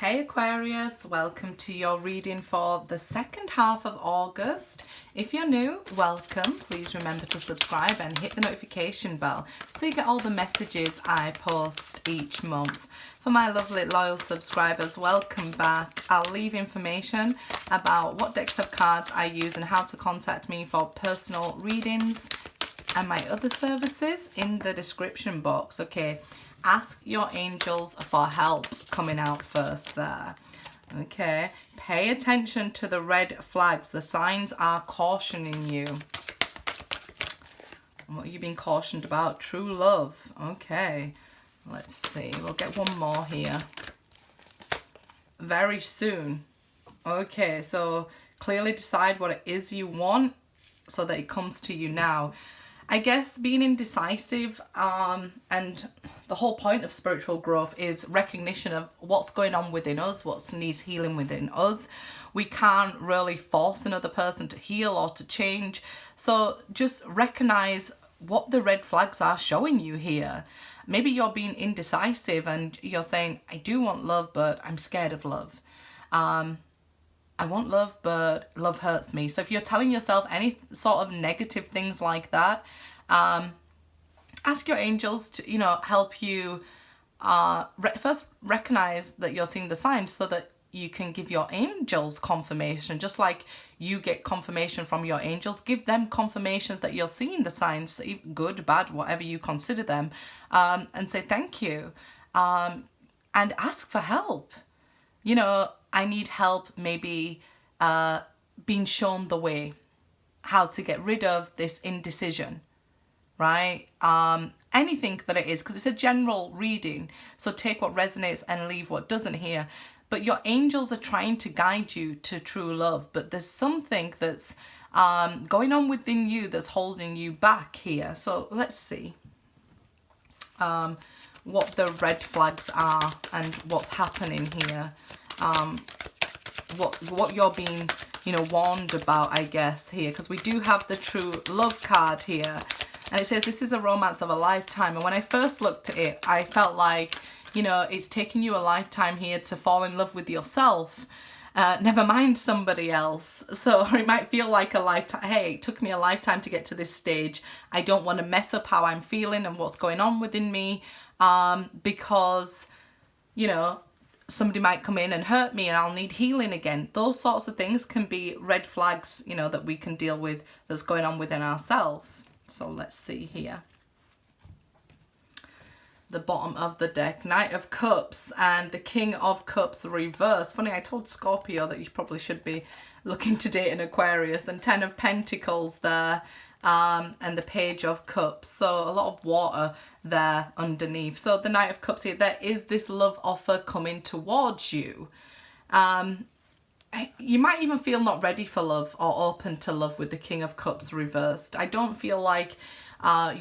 Hey Aquarius, welcome to your reading for the second half of August. If you're new, welcome. Please remember to subscribe and hit the notification bell so you get all the messages I post each month. For my lovely loyal subscribers, welcome back. I'll leave information about what decks of cards I use and how to contact me for personal readings and my other services in the description box. Okay. Ask your angels for help coming out first there. Okay, pay attention to the red flags. The signs are cautioning you. What have you been cautioned about? True love. Okay, let's see. We'll get one more here. Very soon. Okay, so clearly decide what it is you want so that it comes to you now. I guess being indecisive and the whole point of spiritual growth is recognition of what's going on within us, what needs healing within us. We can't really force another person to heal or to change. So just recognize what the red flags are showing you here. Maybe you're being indecisive and you're saying, I do want love, but I'm scared of love. I want love, but love hurts me. So if you're telling yourself any sort of negative things like that, ask your angels to, help you first recognize that you're seeing the signs so that you can give your angels confirmation. Just like you get confirmation from your angels, give them confirmations that you're seeing the signs, good, bad, whatever you consider them, and say thank you, and ask for help. I need help maybe being shown the way, how to get rid of this indecision, right? Anything that it is, because it's a general reading, so take what resonates and leave what doesn't here. But your angels are trying to guide you to true love, but there's something that's going on within you that's holding you back here. So let's see what the red flags are and what's happening here. What you're being warned about, I guess, here, because we do have the true love card here, and it says this is a romance of a lifetime. And when I first looked at it, I felt like it's taking you a lifetime here to fall in love with yourself, never mind somebody else. So it might feel like a lifetime. Hey, it took me a lifetime to get to this stage. I don't want to mess up how I'm feeling and what's going on within me, because somebody might come in and hurt me and I'll need healing again. Those sorts of things can be red flags, that we can deal with that's going on within ourselves. So let's see here. The bottom of the deck, Knight of Cups and the King of Cups reverse. Funny, I told Scorpio that you probably should be looking to date an Aquarius, and 10 of Pentacles there, and the Page of Cups. So a lot of water there underneath. So the Knight of Cups here, there is this love offer coming towards you. You might even feel not ready for love or open to love with the King of Cups reversed. I don't feel like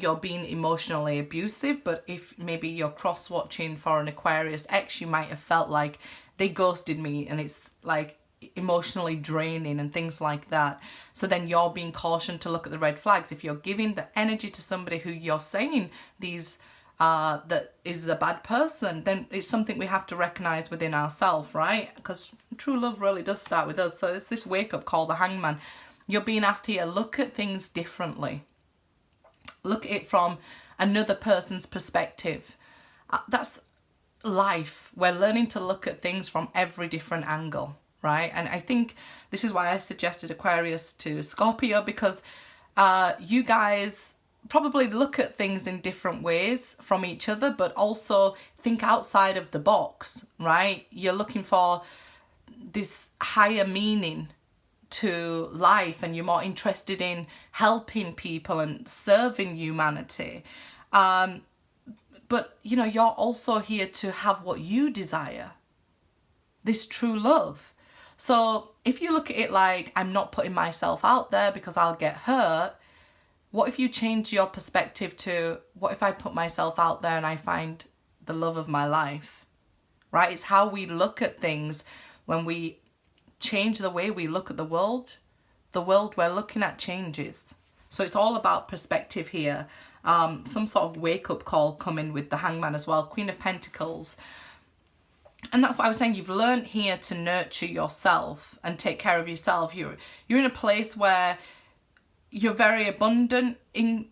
you're being emotionally abusive, but if maybe you're cross-watching for an Aquarius ex, you might have felt like they ghosted me and it's like emotionally draining and things like that. So then you're being cautioned to look at the red flags. If you're giving the energy to somebody who you're saying that is a bad person, then it's something we have to recognize within ourselves, right? Because true love really does start with us. So it's this wake-up call, the Hangman. You're being asked here, look at things differently. Look at it from another person's perspective. That's life. We're learning to look at things from every different angle, right? And I think this is why I suggested Aquarius to Scorpio, because you guys probably look at things in different ways from each other, but also think outside of the box, right? You're looking for this higher meaning to life, and you're more interested in helping people and serving humanity. But you're also here to have what you desire, this true love. So if you look at it like, I'm not putting myself out there because I'll get hurt, what if you change your perspective to, what if I put myself out there and I find the love of my life, right? It's how we look at things. When we change the way we look at the world we're looking at changes. So it's all about perspective here. Some sort of wake-up call coming with the Hangman as well. Queen of Pentacles. And that's what I was saying. You've learned here to nurture yourself and take care of yourself. You're in a place where you're very abundant in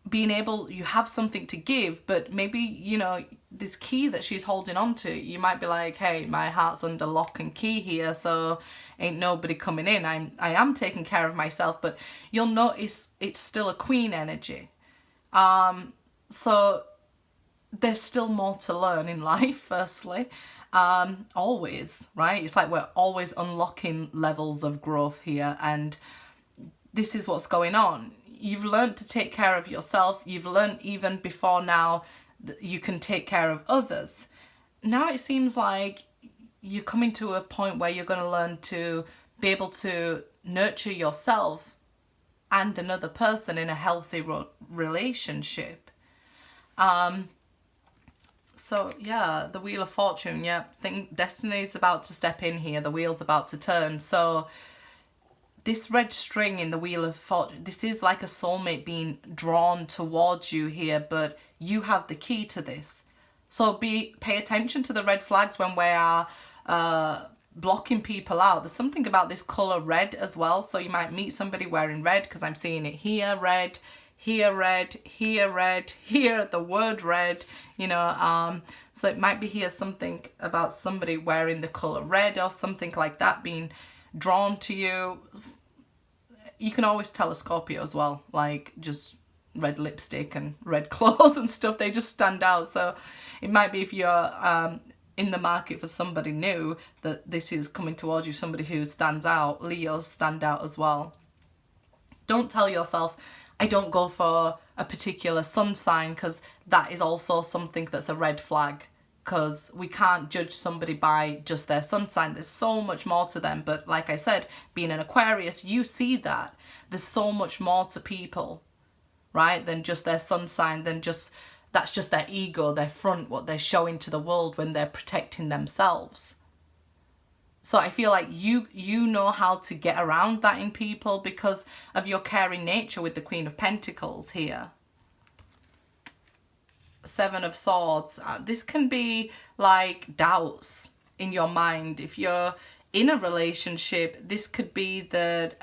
being able, you have something to give, but maybe, you know, this key that she's holding on to, you might be like, hey, my heart's under lock and key here, so ain't nobody coming in. I am taking care of myself, but you'll notice it's still a queen energy. So there's still more to learn in life, firstly. Always, right? It's like we're always unlocking levels of growth here, and this is what's going on. You've learned to take care of yourself. You've learned even before now that you can take care of others. Now it seems like you're coming to a point where you're going to learn to be able to nurture yourself and another person in a healthy relationship. So yeah, the Wheel of Fortune, yeah, I think destiny's about to step in here. The wheel's about to turn. So this red string in the Wheel of Fortune, this is like a soulmate being drawn towards you here, but you have the key to this. So pay attention to the red flags when we are blocking people out. There's something about this colour red as well. So you might meet somebody wearing red, because I'm seeing it here, red, here, red, here, red, here, the word red, you know. So it might be here something about somebody wearing the colour red or something like that being drawn to you. You can always tell a Scorpio as well, like just red lipstick and red clothes and stuff, they just stand out. So it might be if you're in the market for somebody new, that this is coming towards you, somebody who stands out. Leos stand out as well. Don't tell yourself, I don't go for a particular sun sign, because that is also something that's a red flag, because we can't judge somebody by just their sun sign. There's so much more to them. But like I said, being an Aquarius, you see that. There's so much more to people, right, than just their sun sign, that's just their ego, their front, what they're showing to the world when they're protecting themselves. So I feel like you know how to get around that in people because of your caring nature with the Queen of Pentacles here. Seven of Swords. This can be like doubts in your mind. If you're in a relationship, this could be that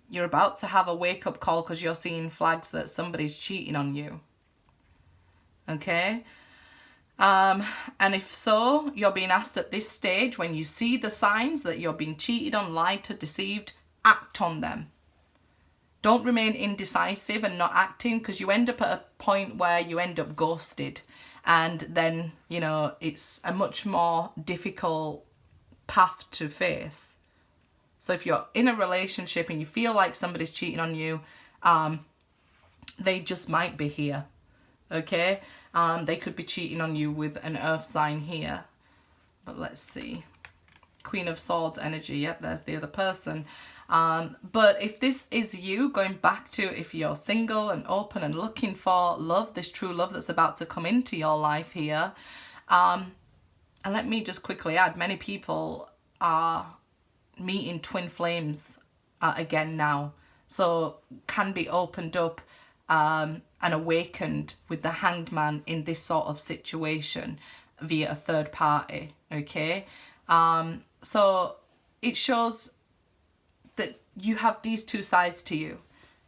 you're about to have a wake-up call because you're seeing flags that somebody's cheating on you. Okay? And if so, you're being asked at this stage, when you see the signs that you're being cheated on, lied to, deceived, act on them. Don't remain indecisive and not acting, because you end up at a point where you end up ghosted, and then, you know, it's a much more difficult path to face. So if you're in a relationship and you feel like somebody's cheating on you, they just might be here, okay? They could be cheating on you with an earth sign here. But let's see. Queen of Swords energy. Yep, there's the other person. But if this is you, going back to if you're single and open and looking for love, this true love that's about to come into your life here. And let me just quickly add, many people are meeting twin flames again now. So can be opened up and awakened with the Hanged Man in this sort of situation via a third party, okay? So it shows that you have these two sides to you.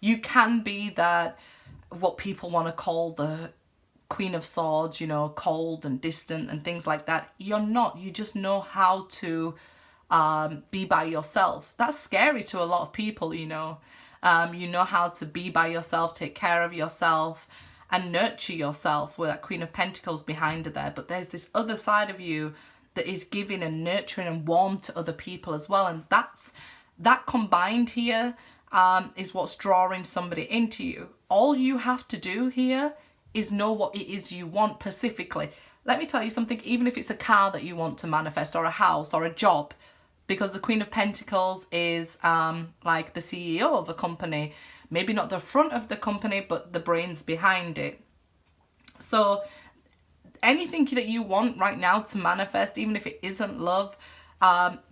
You can be that, what people want to call the Queen of Swords, you know, cold and distant and things like that. You're not. You just know how to be by yourself. That's scary to a lot of people, you know. You know how to be by yourself, take care of yourself and nurture yourself with that Queen of Pentacles behind her there. But there's this other side of you that is giving and nurturing and warm to other people as well. And that combined here is what's drawing somebody into you. All you have to do here is know what it is you want specifically. Let me tell you something, even if it's a car that you want to manifest, or a house or a job, because the Queen of Pentacles is like the CEO of a company. Maybe not the front of the company, but the brains behind it. So anything that you want right now to manifest, even if it isn't love,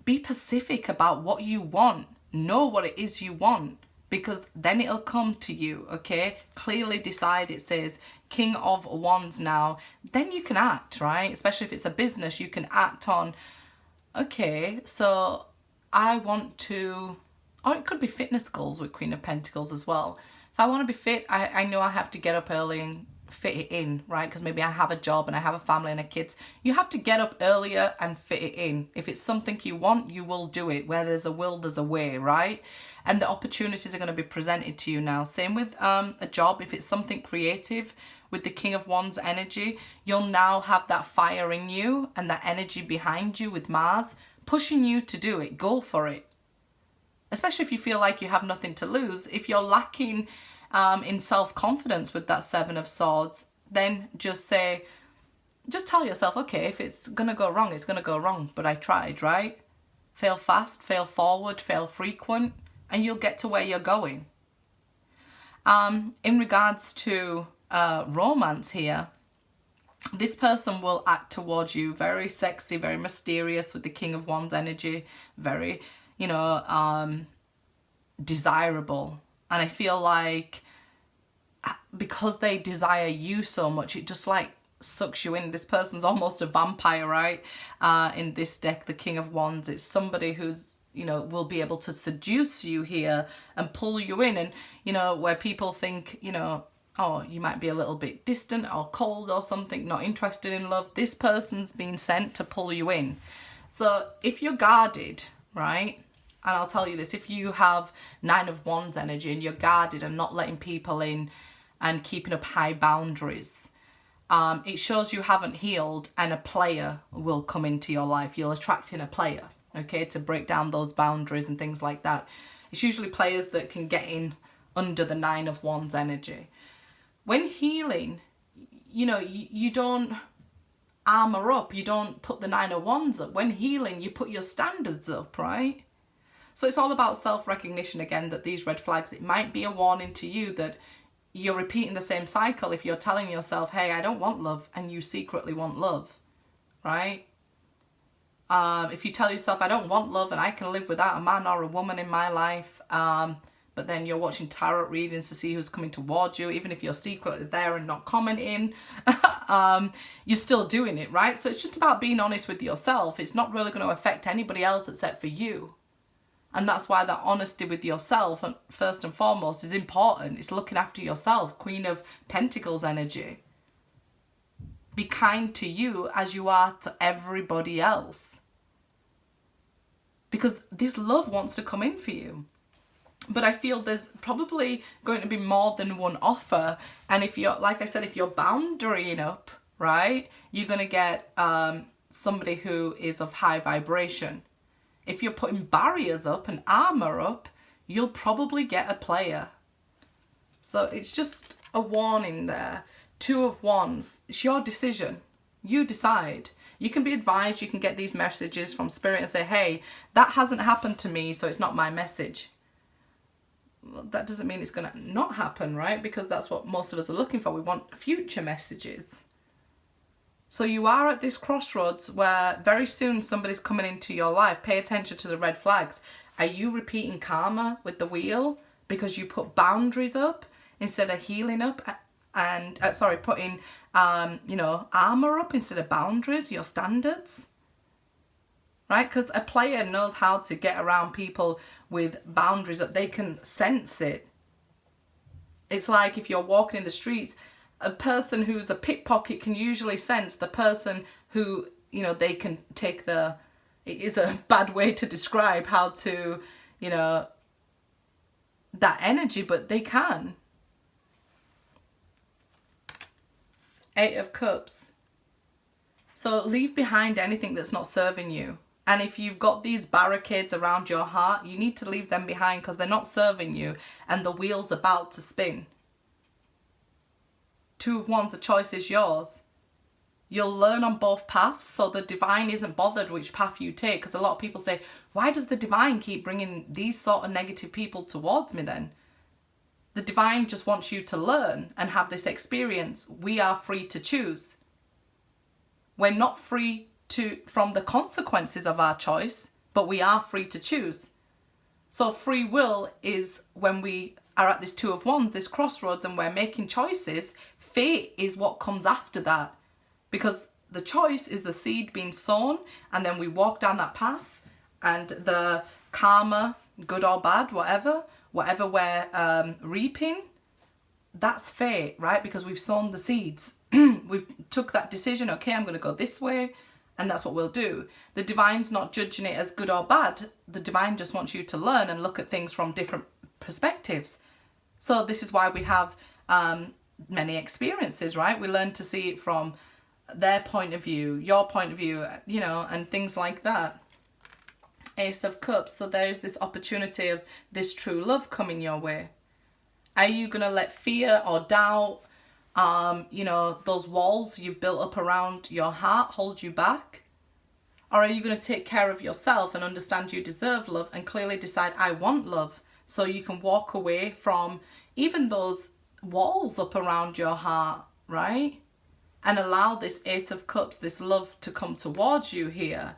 be specific about what you want. Know what it is you want. because then it'll come to you, okay? Clearly decide, it says King of Wands now. Then you can act, right? Especially if it's a business, you can act on, okay, so I want to, or it could be fitness goals with Queen of Pentacles as well. If I want to be fit, I know I have to get up early and fit it in, right? Because maybe I have a job and I have a family and a kids. You have to get up earlier and fit it in. If it's something you want, you will do it. Where there's a will, there's a way, right? And the opportunities are going to be presented to you now. Same with a job. If it's something creative, with the King of Wands energy, you'll now have that fire in you and that energy behind you with Mars, pushing you to do it. Go for it. Especially if you feel like you have nothing to lose. If you're lacking in self-confidence with that Seven of Swords, then just tell yourself, okay, if it's going to go wrong, it's going to go wrong. But I tried, right? Fail fast, fail forward, fail frequent, and you'll get to where you're going. In regards to romance here, this person will act towards you very sexy, very mysterious with the King of Wands energy, very, desirable. And I feel like because they desire you so much, it just like sucks you in. This person's almost a vampire, right? In this deck, the King of Wands, it's somebody who's, will be able to seduce you here and pull you in. And, where people think, oh, you might be a little bit distant or cold or something, not interested in love. This person's been sent to pull you in. So if you're guarded, right? And I'll tell you this, if you have Nine of Wands energy and you're guarded and not letting people in and keeping up high boundaries, it shows you haven't healed, and a player will come into your life. You'll attract in a player, okay, to break down those boundaries and things like that. It's usually players that can get in under the Nine of Wands energy. When healing, you don't armor up. You don't put the Nine of Wands up. When healing, you put your standards up, right? So it's all about self-recognition again, that these red flags, it might be a warning to you that you're repeating the same cycle if you're telling yourself, hey, I don't want love, and you secretly want love, right? If you tell yourself, I don't want love and I can live without a man or a woman in my life, but then you're watching tarot readings to see who's coming towards you, even if you're secretly there and not commenting, you're still doing it, right? So it's just about being honest with yourself. It's not really going to affect anybody else except for you. And that's why that honesty with yourself, first and foremost, is important. It's looking after yourself. Queen of Pentacles energy. Be kind to you as you are to everybody else. Because this love wants to come in for you. But I feel there's probably going to be more than one offer. And if you're, like I said, if you're boundarying up, right, you're going to get somebody who is of high vibration. If you're putting barriers up and armor up, you'll probably get a player. So it's just a warning there. Two of Wands, it's your decision. You decide. You can be advised, you can get these messages from Spirit and say, hey, that hasn't happened to me, so it's not my message. Well, that doesn't mean it's going to not happen, right? Because that's what most of us are looking for. We want future messages. So you are at this crossroads where very soon somebody's coming into your life. Pay attention to the red flags. Are you repeating karma with the wheel because you put boundaries up instead of healing up and, putting, armor up instead of boundaries, your standards? Right? Because a player knows how to get around people with boundaries up. They can sense it. It's like if you're walking in the streets, a person who's a pickpocket can usually sense the person who, they can take it is a bad way to describe how to, that energy, but they can. Eight of Cups. So leave behind anything that's not serving you. And if you've got these barricades around your heart, you need to leave them behind because they're not serving you and the wheel's about to spin. Two of Wands, the choice is yours. You'll learn on both paths, so the divine isn't bothered which path you take. Because a lot of people say, why does the divine keep bringing these sort of negative people towards me then? The divine just wants you to learn and have this experience. We are free to choose. We're not free from the consequences of our choice, but we are free to choose. So free will is when we are at this Two of Wands, this crossroads, and we're making choices. Fate is what comes after that, because the choice is the seed being sown, and then we walk down that path, and the karma, good or bad, whatever we're reaping, that's fate, right? Because we've sown the seeds. We've took that decision, okay, I'm going to go this way, and that's what we'll do. The divine's not judging it as good or bad. The divine just wants you to learn and look at things from different perspectives. So this is why we have many experiences, right? We learn to see it from their point of view, your point of view, you know, and things like that. Ace of Cups. So there's this opportunity of this true love coming your way. Are you going to let fear or doubt, you know, those walls you've built up around your heart hold you back? Or are you going to take care of yourself and understand you deserve love and clearly decide, I want love, so you can walk away from even those walls up around your heart, right? And allow this Ace of Cups, this love, to come towards you here.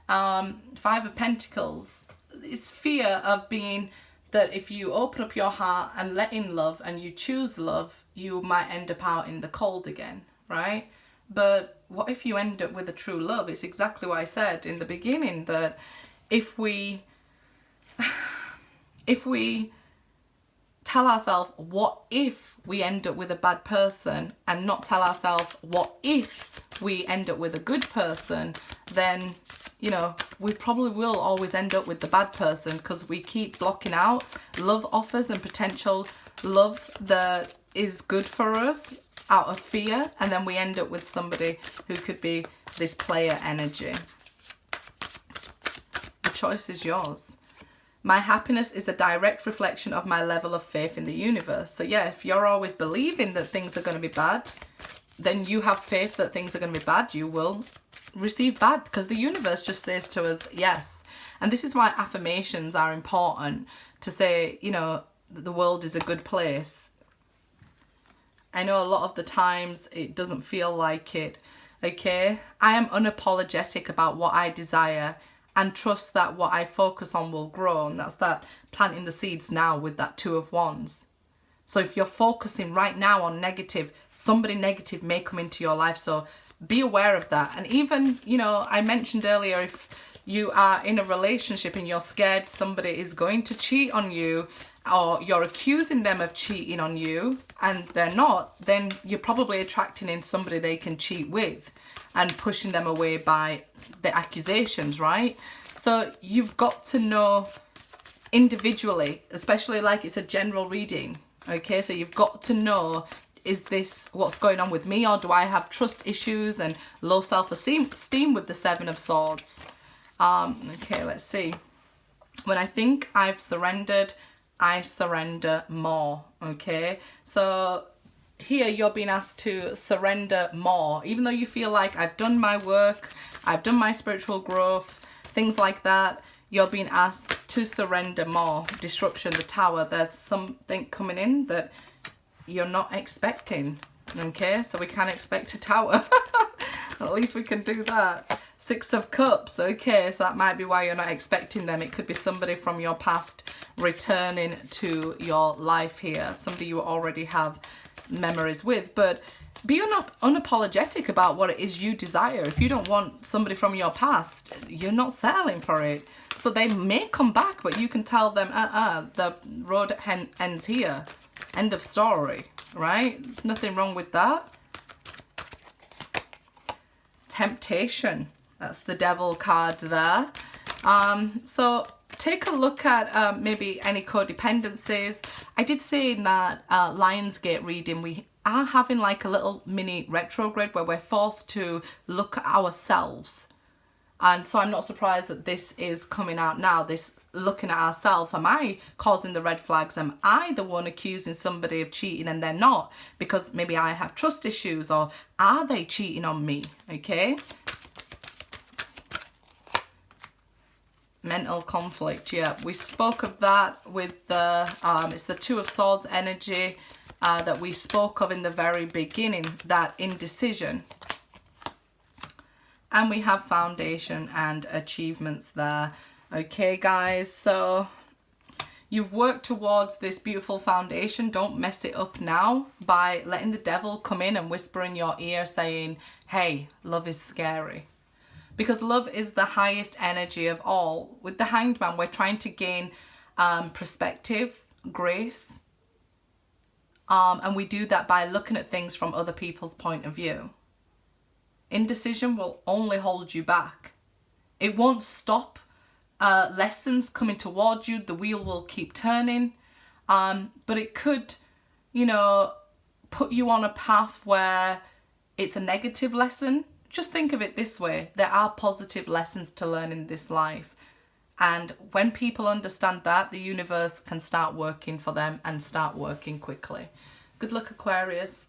Five of Pentacles. It's fear of being that if you open up your heart and let in love and you choose love, you might end up out in the cold again, right? But what if you end up with a true love? It's exactly what I said in the beginning, that if we tell ourselves, what if we end up with a bad person, and not tell ourselves, what if we end up with a good person, then, you know, we probably will always end up with the bad person, because we keep blocking out love offers and potential love that is good for us out of fear, and then we end up with somebody who could be this player energy. The choice is yours. My happiness is a direct reflection of my level of faith in the universe. So yeah, if you're always believing that things are going to be bad, then you have faith that things are going to be bad. You will receive bad, because the universe just says to us, yes. And this is why affirmations are important, to say, you know, the world is a good place. I know a lot of the times it doesn't feel like it, okay? I am unapologetic about what I desire and trust that what I focus on will grow. And that's that planting the seeds now with that Two of Wands. So if you're focusing right now on negative, somebody negative may come into your life. So be aware of that. And even, you know, I mentioned earlier, if you are in a relationship and you're scared somebody is going to cheat on you, or you're accusing them of cheating on you and they're not, then you're probably attracting in somebody they can cheat with and pushing them away by the accusations, right? So you've got to know individually, especially like it's a general reading, okay? So you've got to know, is this what's going on with me, or do I have trust issues and low self-esteem with the Seven of Swords? Okay, let's see. When I think I've surrendered, I surrender more, okay? So here you're being asked to surrender more, even though you feel like I've done my work, I've done my spiritual growth, things like that. You're being asked to surrender more. Disruption, the Tower. There's something coming in that you're not expecting, okay? So we can expect a Tower. At least we can do that. Six of Cups, okay, so that might be why you're not expecting them. It could be somebody from your past returning to your life here, somebody you already have memories with. But be unapologetic about what it is you desire. If you don't want somebody from your past, you're not settling for it. So they may come back, but you can tell them, the road ends here. End of story, right? There's nothing wrong with that. Temptation. That's the Devil card there. So take a look at maybe any codependencies. I did say in that Lionsgate reading, we are having like a little mini retrograde where we're forced to look at ourselves. And so I'm not surprised that this is coming out now, this looking at ourselves. Am I causing the red flags? Am I the one accusing somebody of cheating and they're not? Because maybe I have trust issues, or are they cheating on me? Okay. Mental conflict, yeah, we spoke of that with the it's the Two of Swords energy that we spoke of in the very beginning, that indecision. And we have foundation and achievements there. Okay guys, so You've worked towards this beautiful foundation. Don't mess it up now by letting the devil come in and whisper in your ear saying, hey, love is scary. Because love is the highest energy of all. With the Hanged Man, we're trying to gain perspective, grace. And we do that by looking at things from other people's point of view. Indecision will only hold you back. It won't stop lessons coming towards you. The wheel will keep turning. But it could, you know, put you on a path where it's a negative lesson. Just think of it this way. There are positive lessons to learn in this life. And when people understand that, the universe can start working for them and start working quickly. Good luck, Aquarius.